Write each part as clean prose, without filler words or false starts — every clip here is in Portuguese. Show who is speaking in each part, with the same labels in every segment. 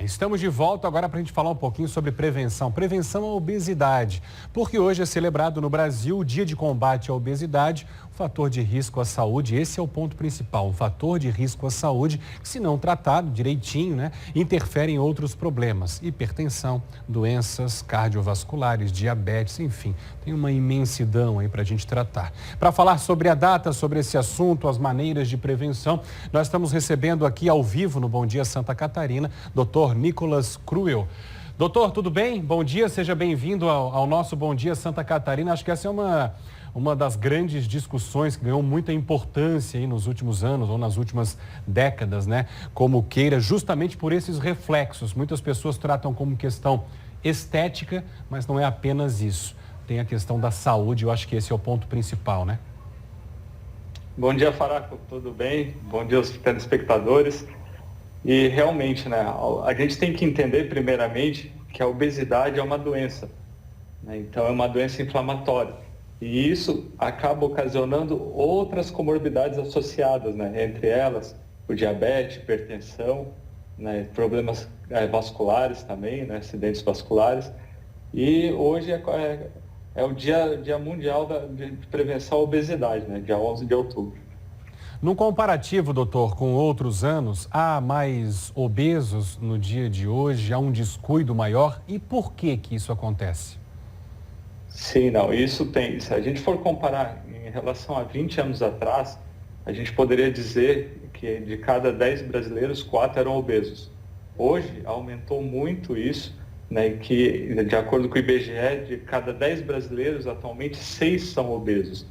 Speaker 1: Estamos de volta agora para a gente falar um pouquinho sobre prevenção. Prevenção à obesidade, porque hoje é celebrado no Brasil o Dia de Combate à Obesidade, um fator de risco à saúde. Esse é o ponto principal, um fator de risco à saúde que, se não tratado direitinho, interfere em outros problemas. Hipertensão, doenças cardiovasculares, diabetes, enfim, tem uma imensidão aí para a gente tratar. Para falar sobre a data, sobre esse assunto, as maneiras de prevenção, nós estamos recebendo aqui ao vivo no Bom Dia Santa Catarina, Dr. Nicolas Cruel. Doutor, tudo bem? Bom dia, seja bem-vindo ao nosso Bom Dia Santa Catarina. Acho que essa é uma das grandes discussões que ganhou muita importância aí nos últimos anos ou nas últimas décadas, como queira, justamente por esses reflexos. Muitas pessoas tratam como questão estética, mas não é apenas isso. Tem a questão da saúde, eu acho que esse é o ponto principal, né?
Speaker 2: Bom dia, Faraco, tudo bem? Bom dia aos telespectadores. E realmente, a gente tem que entender primeiramente que a obesidade é uma doença, então é uma doença inflamatória. E isso acaba ocasionando outras comorbidades associadas, entre elas o diabetes, hipertensão, problemas vasculares também, acidentes vasculares. E hoje é o Dia Mundial de Prevenção à Obesidade, dia 11 de outubro.
Speaker 1: Num comparativo, doutor, com outros anos, há mais obesos no dia de hoje? Há um descuido maior? E por que isso acontece?
Speaker 2: Sim, isso tem. Se a gente for comparar em relação a 20 anos atrás, a gente poderia dizer que de cada 10 brasileiros, 4 eram obesos. Hoje, aumentou muito isso, que, de acordo com o IBGE, de cada 10 brasileiros, atualmente 6 são obesos.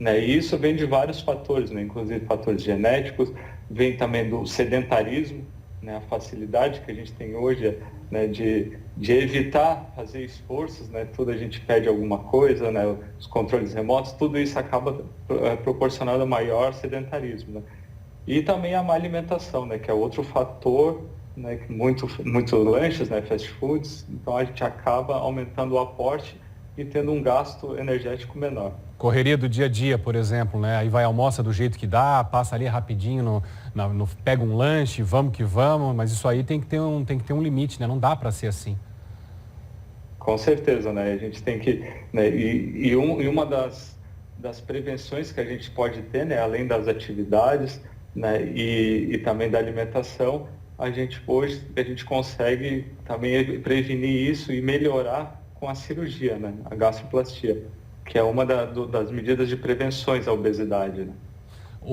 Speaker 2: E isso vem de vários fatores, inclusive fatores genéticos, vem também do sedentarismo, a facilidade que a gente tem hoje de evitar fazer esforços, tudo a gente pede alguma coisa, os controles remotos, tudo isso acaba proporcionando maior sedentarismo. E também a má alimentação, que é outro fator, muito lanches, fast foods, então a gente acaba aumentando o aporte e tendo um gasto energético menor.
Speaker 1: Correria do dia a dia, por exemplo, aí vai almoça do jeito que dá, passa ali rapidinho, pega um lanche, vamos que vamos, mas isso aí tem que ter um limite, não dá para ser assim.
Speaker 2: Com certeza, a gente tem que... E uma das prevenções que a gente pode ter, além das atividades, e também da alimentação, hoje a gente consegue também prevenir isso e melhorar com a cirurgia, a gastroplastia, que é uma das medidas de prevenções à obesidade.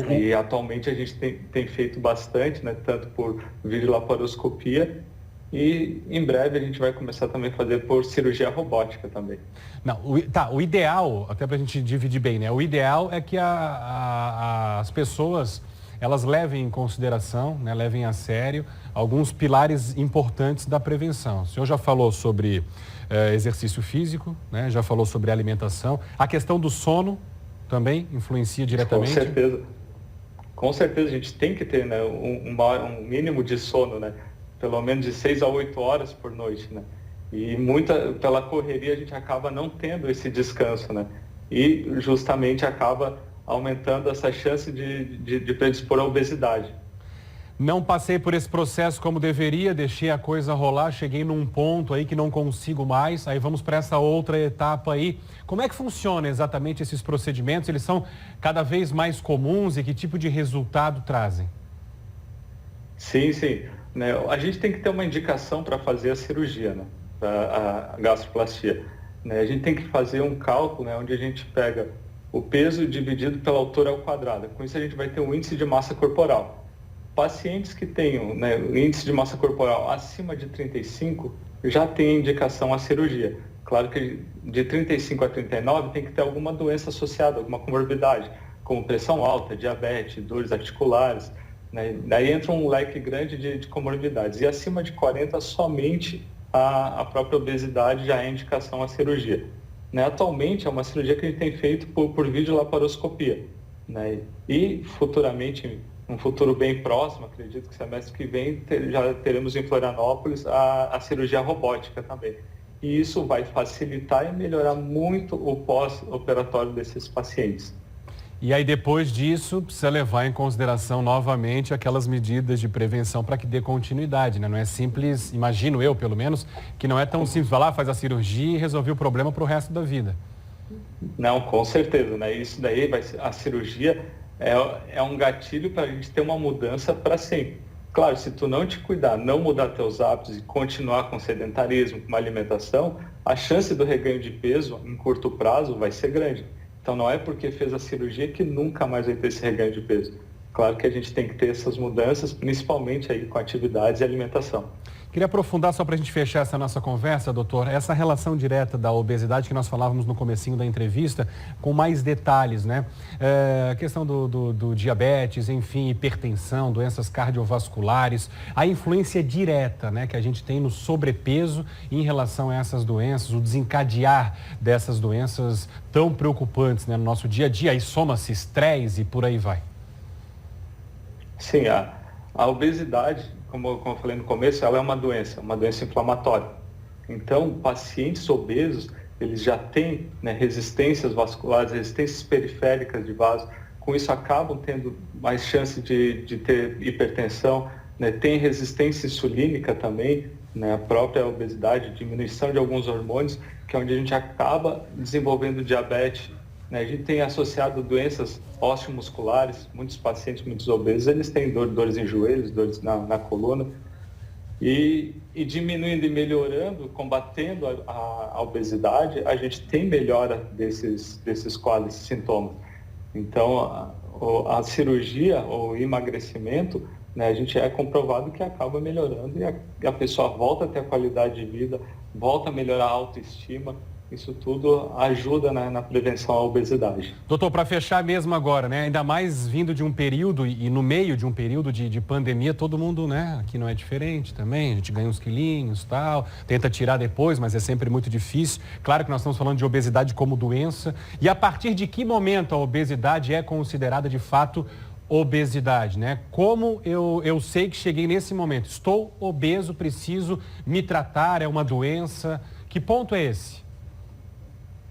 Speaker 2: E atualmente a gente tem feito bastante, tanto por videolaparoscopia, e em breve a gente vai começar também a fazer por cirurgia robótica também.
Speaker 1: O ideal, até para a gente dividir bem, o ideal é que as pessoas elas levem em consideração, levem a sério alguns pilares importantes da prevenção. O senhor já falou sobre exercício físico, já falou sobre alimentação. A questão do sono também influencia diretamente?
Speaker 2: Com certeza a gente tem que ter um mínimo de sono, pelo menos de 6 a 8 horas por noite. E pela correria a gente acaba não tendo esse descanso, e justamente acaba aumentando essa chance de predispor à obesidade.
Speaker 1: Não passei por esse processo como deveria, deixei a coisa rolar, cheguei num ponto aí que não consigo mais, aí vamos para essa outra etapa aí. Como é que funciona exatamente esses procedimentos? Eles são cada vez mais comuns e que tipo de resultado trazem?
Speaker 2: Sim. A gente tem que ter uma indicação para fazer a cirurgia, a gastroplastia. A gente tem que fazer um cálculo, onde a gente pega o peso dividido pela altura ao quadrado. Com isso a gente vai ter um índice de massa corporal. Pacientes que tenham o índice de massa corporal acima de 35 já tem indicação à cirurgia. Claro que de 35 a 39 tem que ter alguma doença associada, alguma comorbidade, como pressão alta, diabetes, dores articulares. Daí entra um leque grande de comorbidades. E acima de 40 somente a própria obesidade já é indicação à cirurgia. Atualmente é uma cirurgia que a gente tem feito por videolaparoscopia. E futuramente, num futuro bem próximo, acredito que semestre que vem já teremos em Florianópolis a cirurgia robótica também. E isso vai facilitar e melhorar muito o pós-operatório desses pacientes.
Speaker 1: E aí, depois disso, precisa levar em consideração novamente aquelas medidas de prevenção para que dê continuidade, né? Não é simples, imagino eu, pelo menos, que não é tão simples. Vai lá, faz a cirurgia e resolver o problema para o resto da vida.
Speaker 2: Não, com certeza, né? Isso daí, a cirurgia é um gatilho para a gente ter uma mudança para sempre. Claro, se tu não te cuidar, não mudar teus hábitos e continuar com sedentarismo, com uma alimentação, a chance do reganho de peso em curto prazo vai ser grande. Então não é porque fez a cirurgia que nunca mais vai ter esse reganho de peso. Claro que a gente tem que ter essas mudanças, principalmente aí com atividades e alimentação.
Speaker 1: Queria aprofundar, só para a gente fechar essa nossa conversa, doutor, essa relação direta da obesidade que nós falávamos no comecinho da entrevista, com mais detalhes, né? A questão do diabetes, enfim, hipertensão, doenças cardiovasculares, a influência direta, né, que a gente tem no sobrepeso em relação a essas doenças, o desencadear dessas doenças tão preocupantes, né, no nosso dia a dia, aí soma-se estresse e por aí vai.
Speaker 2: Sim, a obesidade, como eu falei no começo, ela é uma doença inflamatória. Então, pacientes obesos, eles já têm, né, resistências vasculares, resistências periféricas de vaso, com isso acabam tendo mais chance de ter hipertensão, né, tem resistência insulínica também, né, a própria obesidade, diminuição de alguns hormônios, que é onde a gente acaba desenvolvendo diabetes. A gente tem associado doenças osteomusculares, muitos pacientes, muitos obesos, eles têm dores em joelhos, dores na coluna, e diminuindo e melhorando, combatendo a obesidade, a gente tem melhora desses quadros, desses sintomas. Então, a cirurgia ou o emagrecimento, né, a gente é comprovado que acaba melhorando e a pessoa volta a ter a qualidade de vida, volta a melhorar a autoestima. Isso tudo ajuda na prevenção à obesidade.
Speaker 1: Doutor, para fechar mesmo agora, né? Ainda mais vindo de um período e no meio de um período de pandemia, todo mundo, né? Aqui não é diferente também, a gente ganha uns quilinhos e tal, tenta tirar depois, mas é sempre muito difícil. Claro que nós estamos falando de obesidade como doença. E a partir de que momento a obesidade é considerada de fato obesidade, né? Como eu sei que cheguei nesse momento? Estou obeso, preciso me tratar, é uma doença. Que ponto é esse?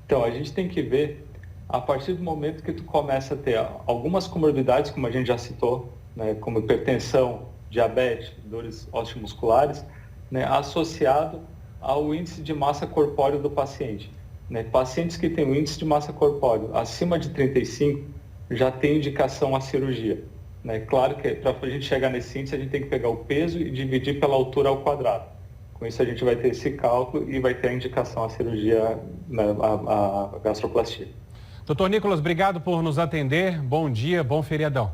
Speaker 2: Então, a gente tem que ver, a partir do momento que tu começa a ter algumas comorbidades, como a gente já citou, né, como hipertensão, diabetes, dores osteomusculares, né, associado ao índice de massa corpórea do paciente. Né? Pacientes que têm um índice de massa corpórea acima de 35 já tem indicação à cirurgia. Né? Claro que para a gente chegar nesse índice, a gente tem que pegar o peso e dividir pela altura ao quadrado. Com isso a gente vai ter esse cálculo e vai ter a indicação à cirurgia, né, a gastroplastia.
Speaker 1: Doutor Nicolas, obrigado por nos atender. Bom dia, bom feriadão.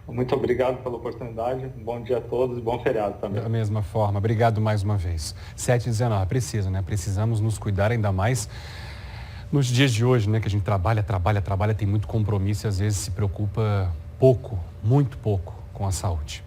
Speaker 2: Muito obrigado pela oportunidade. Bom dia a todos e bom feriado também.
Speaker 1: Da mesma forma, obrigado mais uma vez. 7h19, precisa, né? Precisamos nos cuidar ainda mais nos dias de hoje, né? Que a gente trabalha, tem muito compromisso e às vezes se preocupa pouco, muito pouco com a saúde.